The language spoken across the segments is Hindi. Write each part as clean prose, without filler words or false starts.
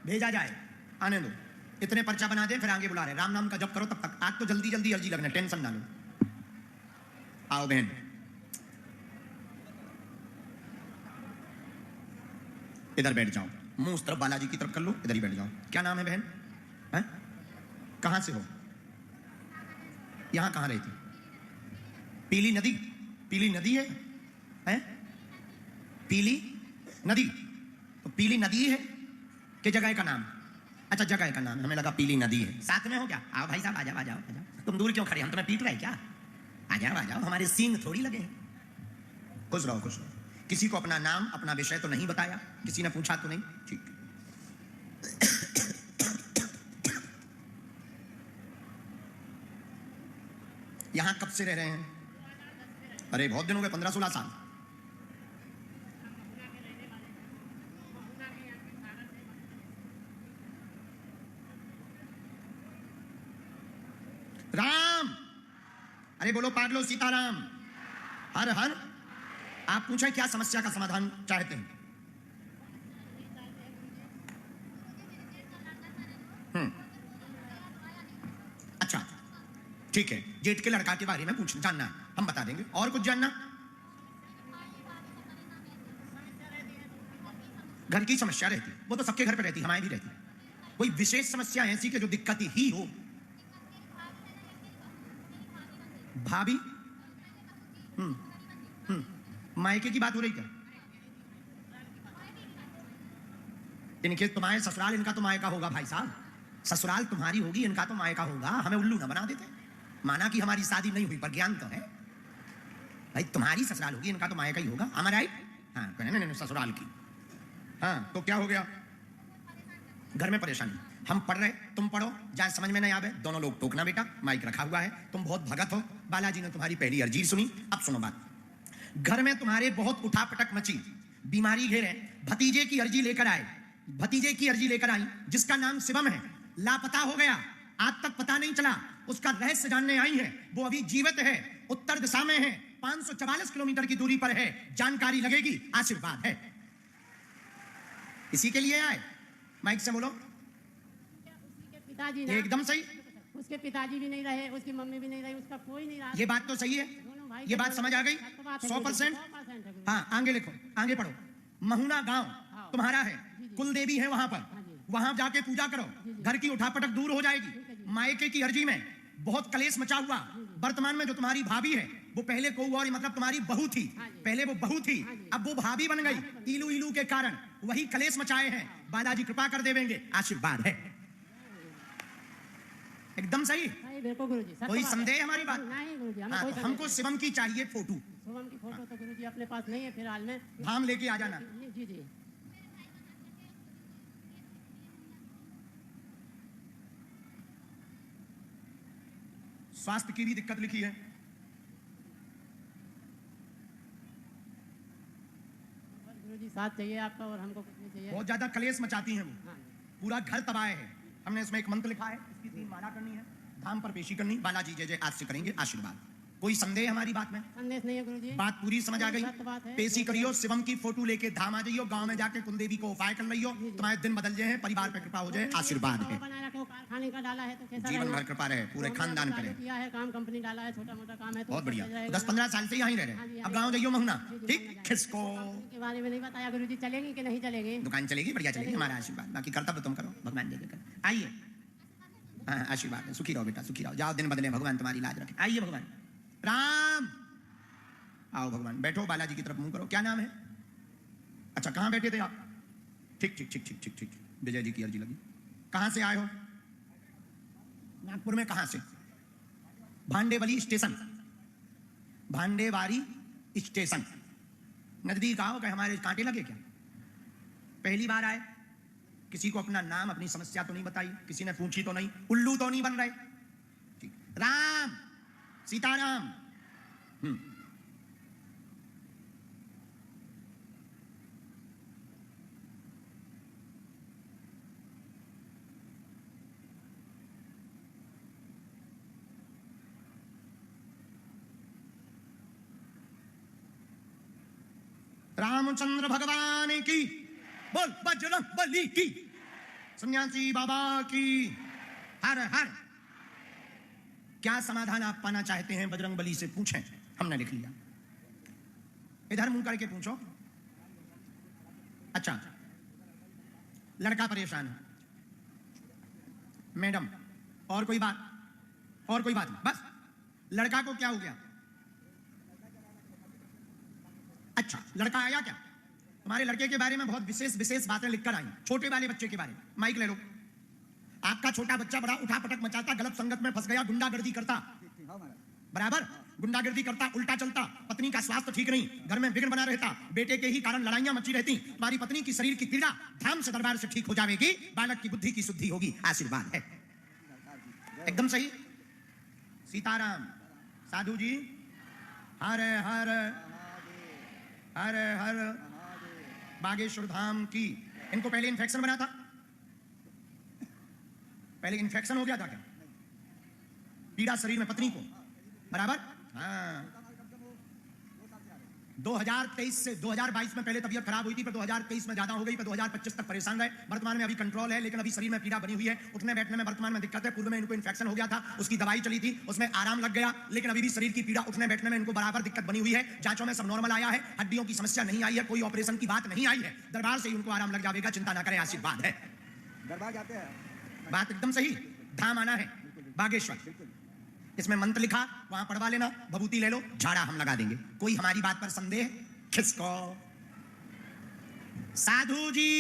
भेजा जाए, आने दो। इतने पर्चा बना दे, फिर आगे बुला रहे, राम नाम का जप करो तब तक। आज तो जल्दी जल्दी अर्जी लगना, टेंशन ना लो। आओ बहन, इधर बैठ जाओ, मुंह उस तरफ बालाजी की तरफ कर लो, इधर ही बैठ जाओ। क्या नाम है बहन? है? कहां से हो? यहां कहां रहती? पीली नदी? पीली नदी है? हैं? पीली नदी? तो पीली नदी है कि जगह का नाम? अच्छा, जगह का नाम, हमें लगा पीली नदी है। साथ में हो क्या? आओ भाई साहब, आ जाओ आ जाओ आ जाओ। तुम दूर क्यों खड़े, हम तुम्हें पीट रहे क्या? आ जाओ आ जाओ, हमारे सींग थोड़ी लगे हैं। खुश रहो खुश रहो। किसी को अपना नाम अपना विषय तो नहीं बताया, किसी ने पूछा तो नहीं? ठीक। यहां कब से रह रहे हैं? अरे बहुत दिन हो गए, 15-16 साल। राम, अरे बोलो पागलो सीताराम, हर हर। आप पूछें क्या समस्या का समाधान चाहते हैं? अच्छा ठीक है, जेठ के लड़का के बारे में पूछ जानना, हम बता देंगे। और कुछ जानना? घर की समस्या रहती, वो तो सबके घर पे रहती, हमारे भी रहती। कोई विशेष समस्या ऐसी कि जो दिक्कत ही हो? भाभी? मायके की बात हो रही क्या? इनके तुम्हारे ससुराल, इनका तो मायका होगा भाई साहब। ससुराल तुम्हारी होगी, इनका तो मायका होगा। हमें उल्लू ना बना देते। माना कि हमारी शादी नहीं हुई पर ज्ञान तो है भाई। तुम्हारी ससुराल होगी, इनका तो मायका ही होगा। हमारा हाँ, नहीं ससुराल की। हाँ तो क्या हो गया? घर में परेशानी। हम पढ़ रहे, तुम पढ़ो, जहां समझ में नहीं आवे दोनों लोग टोकना। बेटा माइक रखा हुआ है, तुम बहुत भगत हो। बालाजी ने तुम्हारी पहली अर्जी सुनी, अब सुनो बात। घर में तुम्हारे बहुत उठापटक मची, बीमारी घेरे, भतीजे की अर्जी लेकर आए। भतीजे की अर्जी लेकर आई जिसका नाम शिवम है, लापता हो गया, आज तक पता नहीं चला। उसका रहस्य जानने आई है, वो अभी जीवित है, उत्तर दिशा में है, 544 किलोमीटर की दूरी पर है। जानकारी लगेगी, आशीर्वाद है। इसी के लिए आए। माइक से बोलो। उसके पिताजी एकदम सही। उसके पिताजी भी नहीं रहे, उसकी मम्मी भी नहीं रही, उसका कोई नहीं रहा। ये बात तो सही है, ये बात समझ आ गई 100%। हाँ आगे लिखो, आगे पढ़ो। महुना गांव तुम्हारा है, कुल देवी है वहां पर, वहां जाके पूजा करो, घर की उठापटक दूर हो जाएगी। मायके की अर्जी में बहुत कलेश मचा हुआ। वर्तमान में जो तुम्हारी भाभी है वो पहले को और मतलब तुम्हारी बहू थी, पहले वो बहू थी, अब वो भाभी बन गई। इलू इलू के कारण वही कलेश मचाए हैं। बालाजी कृपा कर देवेंगे, आशीर्वाद है। एकदम सही, बिल्कुल गुरुजी। कोई संदेह हमारी बात नहीं गुरुजी, हाँ, तो हमको शिवम की चाहिए फोटो। शिवम की फोटो तो गुरुजी अपने पास नहीं है फिलहाल में। धाम लेके आ जाना। जी जी। स्वास्थ्य की भी दिक्कत लिखी है। गुरुजी साथ चाहिए आपका, और हमको कुछ नहीं चाहिए। बहुत ज्यादा कलेश मचाती हैं वो, पूरा घर तबाह है। हमने इसमें एक मंत्र लिखा है, इसकी 3 माला करनी है, धाम पर पेशी करनी। बालाजी जय जय आज से करेंगे, आशीर्वाद। कोई संदेह हमारी बात में? संदेश नहीं है गुरुजी, बात पूरी समझ आ गई। पेशी करियो, शिवम की फोटो लेके धाम आ जाइयो, गांव में जाके कुलदेवी को उपाय कर लियो, तुम्हारे दिन बदल जाए, परिवार पे कृपा हो जाए, आशीर्वाद है। कारखाने का डाला है तो कैसा जीवन भर कृपा रहे, पूरे खानदान पे रहे। किया है काम, कंपनी डाला है, छोटा मोटा काम है तो बहुत बढ़िया। 10-15 साल से यहीं रह रहे, अब गाँव जाइयो महुना। ठीक, खिसको के बारे में नहीं बताया गुरुजी, चलेंगे कि नहीं चलेंगे? दुकान चलेगी, बढ़िया चलेगी, हमारा आशीर्वाद। बाकी कर्तव्य तुम करो, भगवान जय जय कर। आइए, हाँ आशीर्वाद है। सुखी रहो बेटा, सुखी रहो, जाओ दिन बदले, भगवान तुम्हारी लाज रखे। आइए भगवान राम, आओ भगवान, बैठो, बालाजी की तरफ मुंह करो। क्या नाम है? अच्छा कहाँ बैठे थे आप? ठीक ठीक ठीक ठीक ठीक ठीक, विजय जी की अर्जी लगी। कहाँ से आए हो? नागपुर में कहाँ से? भांडेवाली स्टेशन, भांडेवारी स्टेशन नजदीक आओ। क्या हमारे कांटे लगे क्या? पहली बार आए? किसी को अपना नाम अपनी समस्या तो नहीं बताई, किसी ने पूछी तो नहीं, उल्लू तो नहीं बन रहे? ठीक, राम सीताराम। रामचंद्र भगवान की बोल, बजरंग बली की। सन्यासी बाबा की हर हर। क्या समाधान आप पाना चाहते हैं बजरंग बली से पूछें, हमने लिख लिया। इधर मुंह करके पूछो। अच्छा, लड़का परेशान है मैडम, और कोई बात? और कोई बात नहीं, बस लड़का को क्या हो गया? अच्छा, लड़का आया क्या? तुम्हारे लड़के के बारे में बहुत विशेष विशेष बातें लिखकर आई, छोटे वाले बच्चे के बारे में। माइक ले लो। आपका छोटा बच्चा बड़ा उठापटक मचाता, गलत संगत में फंस गया, गुंडागर्दी करता, बराबर गुंडागर्दी करता, उल्टा चलता, पत्नी का स्वास्थ्य ठीक नहीं, घर में विघ्न बना रहता, बेटे के ही कारण लड़ाइयां मची रहती। तुम्हारी पत्नी की शरीर की पीड़ा धाम से दरबार से ठीक हो जाएगी, बालक की बुद्धि की शुद्धि होगी, आशीर्वाद है। एकदम सही। सीताराम। साधु जी, हर हर हर हर बागेश्वर धाम की। इनको पहले इन्फेक्शन बना था, पहले इन्फेक्शन हो गया था क्या? पीड़ा शरीर में पत्नी को, बराबर? हाँ। 2023 से 2022 में पहले तबीयत खराब हुई थी, पर 2023 में ज्यादा हो गई, पर 2025 तक परेशान रहे। वर्तमान में अभी कंट्रोल है, लेकिन अभी शरीर में पीड़ा बनी हुई है, उठने बैठने में वर्तमान में दिक्कत है। पूर्व में इनको इन्फेक्शन हो गया था, उसकी दवाई चली थी, उसमें आराम लग गया, लेकिन अभी भी शरीर की पीड़ा, उठने बैठने में इनको बराबर दिक्कत बनी हुई है। जांचों में सब नॉर्मल आया है, हड्डियों की समस्या नहीं आई है, कोई ऑपरेशन की बात नहीं आई है। दरबार से ही उनको आराम लग जाएगा, चिंता ना करें, आशीर्वाद है। दरबार जाते हैं। बात एकदम सही। धाम आना है बागेश्वर, इसमें मंत्र लिखा, वहां पढ़वा लेना, भभूति ले लो, झाड़ा हम लगा देंगे। कोई हमारी बात पर संदेह? किसको? साधु जी,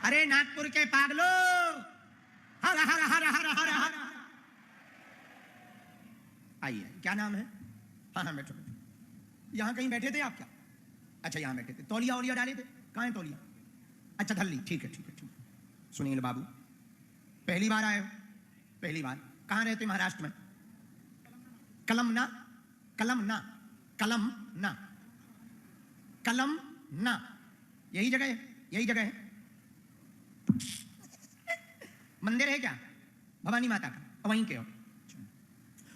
अरे नागपुर के पागलो, हर हर हर हर हर हर। आइए, क्या नाम है? हाँ हाँ बैठो बैठो। यहाँ कहीं बैठे थे आप क्या? अच्छा यहाँ बैठे थे, तौलिया वौलिया डाले थे? कहाँ है तौलिया? अच्छा धल्ली, ठीक है ठीक है ठीक है। सुनील बाबू, पहली बार आए हो? पहली बार। कहाँ रहते? महाराष्ट्र में? कलमना? कलमना? कलमना? कलमना, यही जगह है? यही जगह है। मंदिर है क्या भवानी माता का? वहीं के हो?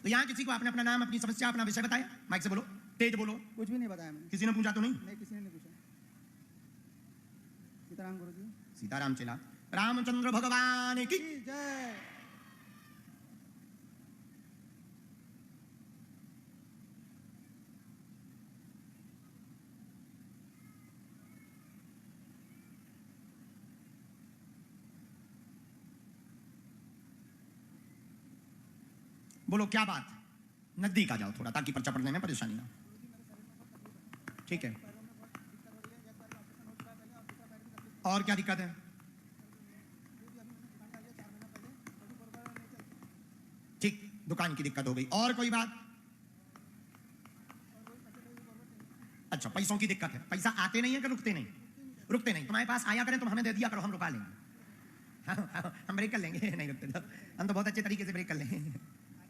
तो यहाँ किसी को आपने अपना नाम, अपनी समस्या, अपना विषय बताया? माइक से बोलो, तेज बोलो। कुछ भी नहीं बताया मैंने। किसी ने पूछा तो नहीं? नहीं, किसी ने नहीं पूछा। सीताराम गुरु जी। सीताराम चला। रामचंद्र भगवान की जय। बोलो क्या बात? नजदीक आ जाओ थोड़ा, ताकि पर्चा पढ़ने में परेशानी ना। ठीक है, और क्या दिक्कत है? ठीक, दुकान की दिक्कत हो गई। और कोई बात? अच्छा, पैसों की दिक्कत है। पैसा आते नहीं है कि रुकते नहीं? रुकते नहीं। तुम्हारे पास आया करें, तुम हमें दे दिया करो, हम रुका लेंगे। हम ब्रेक कर लेंगे। नहीं रुकते तो हम तो बहुत अच्छे तरीके से ब्रेक कर लेंगे।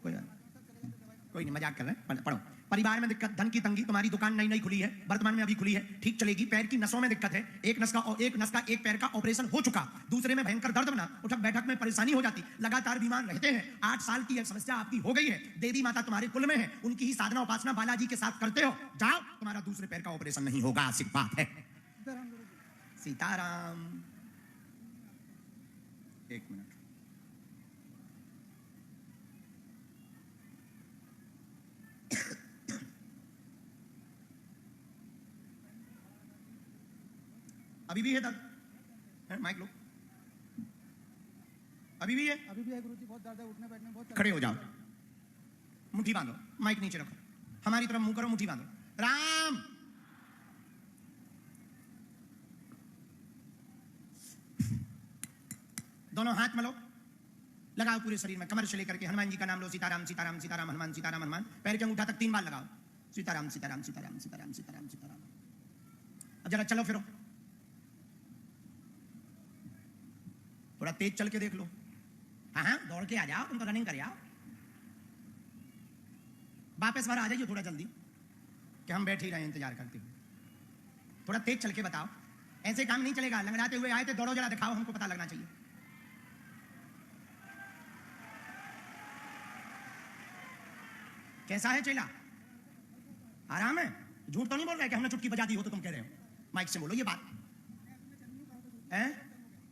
कोई नहीं, मजाक कर रहे हैं। पढ़ो। परिवार में दिक्कत, धन की तंगी, तुम्हारी दुकान नई नई खुली है, वर्तमान में अभी खुली है, ठीक चलेगी। पैर की नसों में दिक्कत है, एक नस का एक पैर का ऑपरेशन हो चुका, दूसरे में भयंकर दर्द बना, उठक बैठक में परेशानी हो जाती, लगातार बीमार रहते हैं। 8 साल की यह समस्या आपकी हो गई है। देवी माता तुम्हारे कुल में है, उनकी ही साधना उपासना बालाजी के साथ करते हो। जाओ, तुम्हारा दूसरे पैर का ऑपरेशन नहीं होगा, आशीर्वाद है। सीताराम। एक मिनट, अभी भी है दर्द? माइक लो। अभी भी है? अभी भी है गुरु जी, बहुत दर्द है, उठने बैठने में बहुत। खड़े हो जाओ, मुट्ठी बांधो, माइक नीचे रखो, हमारी तरफ मुंह करो, मुट्ठी बांधो। राम। दोनों हाथ मलो, लगाओ पूरे शरीर में, कमर से लेकर के हनुमान जी का नाम लो। सीताराम सीताराम सीताराम, हनुमान सीताराम हनुमान। पैर के अंगूठा तक 3 बार लगाओ। सीताराम सीताराम सीताराम सीताराम सीताराम सीताराम। अब जरा चलो फिरो, थोड़ा तेज चल के देख लो। हाँ हाँ, दौड़ के आ जाओ, तुम तो रनिंग कर आओ। वापस बार आ जाइए थोड़ा जल्दी, कि हम बैठ ही रहे इंतजार करते हुए। थोड़ा तेज चल के बताओ, ऐसे काम नहीं चलेगा। लंगड़ाते हुए आए थे, दौड़ो जरा, दिखाओ, हमको पता लगना चाहिए। कैसा है चेला? आराम है? झूठ तो नहीं बोल रहे कि हमने चुटकी बजा दी हो तो तुम कह रहे हो? माइक से बोलो ये बात है।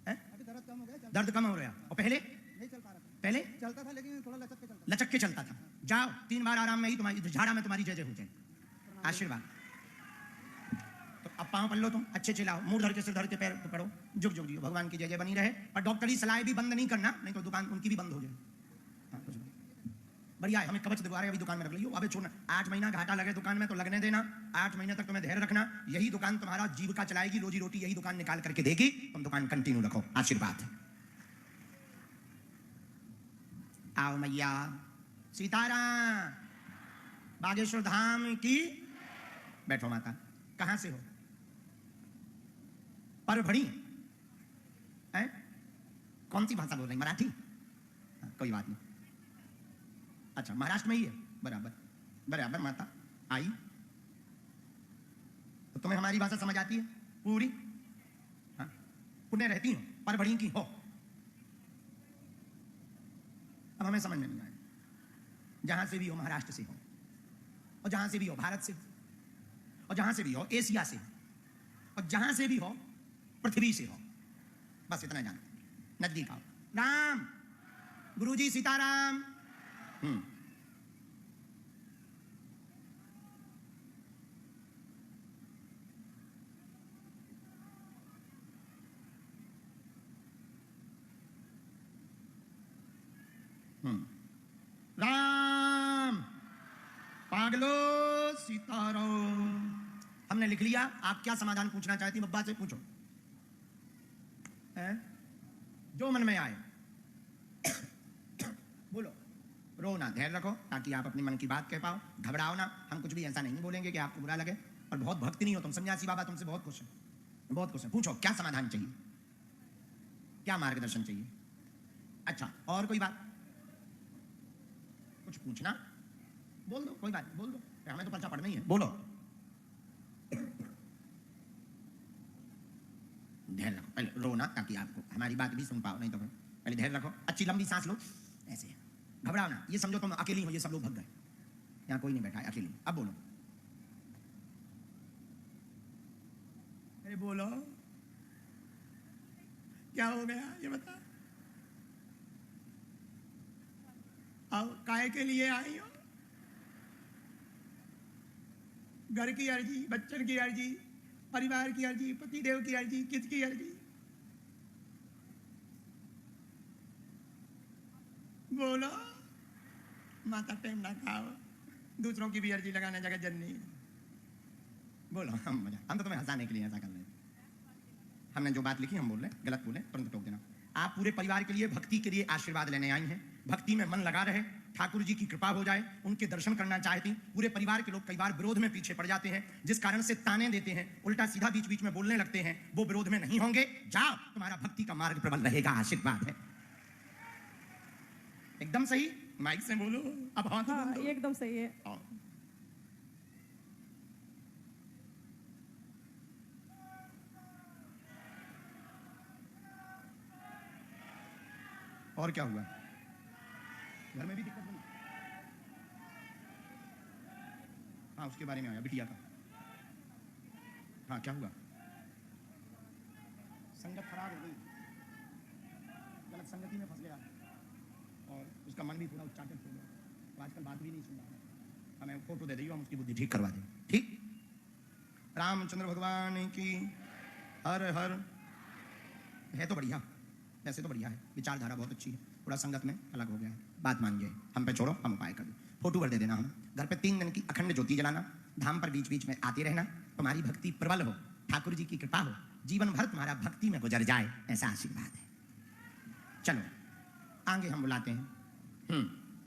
अभी दर्द कम हो गया, दर्द कम हो रहा और पहले नहीं चल पा रहा था। पहले चलता था लेकिन थोड़ा लचक के चलता लचक के चलता था। जाओ 3 बार आराम में ही तुम्हारी झाड़ा में तुम्हारी जय जय हो जाए। आशीर्वाद। तो अब पाँव पल्लो तुम अच्छे चिल्लाओ, मुंह धर के सिर धर के पैर पकड़ो, झुक झुक जियो, भगवान की जय जय बनी रहे। और डॉक्टरी सलाह भी बंद नहीं करना, नहीं तो दुकान उनकी भी बंद हो जाए। हाँ, कुछ नहीं। बढ़िया है, हमें कवच दिलवा रहे अभी दुकान में रख लियो, अबे छोड़ना। 8 महीना घाटा लगे दुकान में तो लगने देना, 8 महीने तक तुम्हें धैर्य रखना। यही दुकान तुम्हारा जीविका चलाएगी, रोजी रोटी यही दुकान निकाल करके देगी, तुम दुकान कंटिन्यू रखो। आशीर्वाद। आओ मैया सीताराम, बागेश्वर धाम की। बैठो माता। कहां से हो? परभणी है? कौन सी भाषा बोल रही? मराठी? हाँ, कोई बात नहीं। अच्छा, महाराष्ट्र में ही है। बराबर बराबर माता आई। तो तुम्हें हमारी भाषा समझ आती है पूरी? हाँ, पुण्य रहती हो, परभणी की हो। अब हमें समझ में नहीं आया। जहां से भी हो, महाराष्ट्र से हो, और जहां से भी हो भारत से, और जहां से भी हो एशिया से, और जहां से भी हो पृथ्वी से हो, बस इतना जान। नजदीक आओ। राम गुरुजी सीताराम। राम पागलो सीताराम। हमने लिख लिया। आप क्या समाधान पूछना चाहती हैं? बब्बा से पूछो, है? जो मन में आए बोलो। रो ना, धैर्य रखो ताकि आप अपने मन की बात कह पाओ। घबराओ ना, हम कुछ भी ऐसा नहीं बोलेंगे कि आपको बुरा लगे। और बहुत भक्ति नहीं हो तुम, सन्यासी बाबा तुमसे बहुत खुश है, बहुत खुश है। पूछो क्या समाधान चाहिए, क्या मार्गदर्शन चाहिए? अच्छा, और कोई बात? कुछ पूछना? बोल दो, कोई बात नहीं, बोल दो, हमें तो पर्चा पढ़ना ही है। बोलो। धैर्य रखो, पहले रो ना ताकि आपको हमारी बात भी सुन पाओ, नहीं तो पहले धैर्य रखो। अच्छी लंबी सांस लो, ऐसे घबराओ ना। ये समझो तुम अकेली हो, ये सब लोग भग गए, यहाँ कोई नहीं बैठा है, अकेली। अब बोलो। अरे बोलो, क्या हो गया ये बता। आओ, काय के लिए आई हो? घर की अर्जी, बच्चन की अर्जी, परिवार की अर्जी, पतिदेव की अर्जी, किसकी अर्जी? बोलो। माता टाइम ना खाओ, दूसरों की भी अर्जी लगाने जगह जननी। बोलो। हम तो तुम्हें हंसाने के लिए ऐसा कर रहे हैं। हमने जो बात लिखी हम बोल रहे हैं, गलत बोले तुरंत टोक देना। आप पूरे परिवार के लिए भक्ति के लिए आशीर्वाद लेने आई हैं। भक्ति में मन लगा रहे, ठाकुर जी की कृपा हो जाए, उनके दर्शन करना चाहती। पूरे परिवार के लोग कई बार विरोध में पीछे पड़ जाते हैं, जिस कारण से ताने देते हैं, उल्टा सीधा बीच बीच में बोलने लगते हैं। वो विरोध में नहीं होंगे। जाओ, तुम्हारा भक्ति का मार्ग प्रबल रहेगा। आशीर्वाद है। एकदम सही, माइक से बोलो। अब हाँ, एकदम सही है। और क्या हुआ? घर में भी दिक्कत बनी? हाँ, उसके बारे में आया, बिटिया का। हाँ, क्या हुआ? संगत खराब हो गई, गलत संगति में फंस गया, और उसका मन भी थोड़ा उच्चाटित हो गया। तो आजकल बात भी नहीं सुन रहा। हमें फोटो दे दियो, हम उसकी बुद्धि ठीक करवा दें। ठीक? रामचंद्र भगवान की हर हर। है तो बढ़िया, वैसे तो बढ़िया है, विचारधारा बहुत अच्छी है। थोड़ा संगत में अलग हो गया है, बात मानिए। हम पे छोड़ो, हम उपाय कर दो। फोटो भर दे देना। हम घर पे 3 दिन की अखंड ज्योति जलाना, धाम पर बीच बीच में आते रहना। तुम्हारी भक्ति प्रबल हो, ठाकुर जी की कृपा हो, जीवन भर तुम्हारा भक्ति में गुजर जाए, ऐसा आशीर्वाद है। चलो आगे हम बुलाते हैं।